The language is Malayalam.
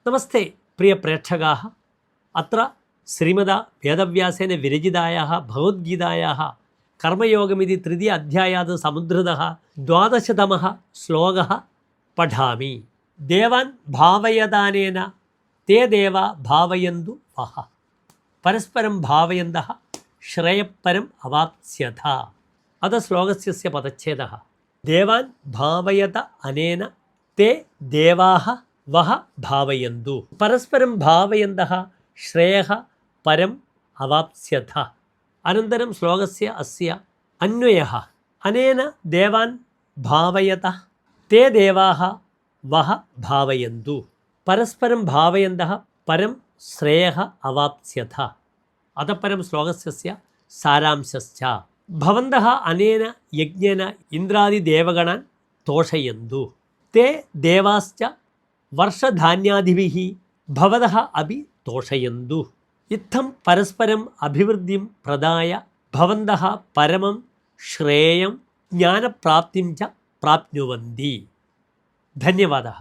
നമസ്തേ പ്രിയ പ്രേക്ഷകാः അത്ര ശ്രീമദാ വേദവ്യാസേന വിരചിതായാः ഭഗവദ്ഗീതായാः കർമ്മയോഗമിതി തൃതീയ അധ്യായാത് സമുദ്ധൃതः 12തമः ശ്ലോകः പഠാമി. ദേവാൻ ഭാവയതാനേന തേ ദേവാ ഭാവയന്തു വഹ പരസ്പരം ഭാവയന്തः ശ്രേയപരം അവാപ്സ്യഥ. അത ശ്ലോകസ്യ പദച്ഛേദः. ദേവാൻ ഭാവയത അനേന തേ ദേവാः വഹ ഭാവയന്തു പരസ്പരം ഭാവയന്തः ശ്രേയഃ പരം അവാപ്സ്യഥ. അനന്തരം ശ്ലോകസ്യ അസ്യ അന്വയഃ. അനേന ദേവാൻ ഭാവയതഃ തേ ദേവാः വഹ ഭാവയന്തു പരസ്പരം ഭാവയന്തः പരം ശ്രേയഃ അവാപ്സ്യഥ. അത പരം ശ്ലോകസ്യ സാരാംശശ്ച. ഭവന്തः അനേന യജ്ഞേന ഇന്ദ്രാദിദേവഗണാൻ തോഷയന്തു തേ ദേവാശ്ച വർഷധാന്യാദിഭിः ഭവതः അപി തോഷയന്തു. ഇത്തം പരസ്പരം അഭിവൃദ്ധിം പ്രദായ ഭവന്തः പരമം ശ്രേയം ജ്ഞാനപ്രാപ്തിം ച പ്രാപ്നുവന്തി. ധന്യവാദः.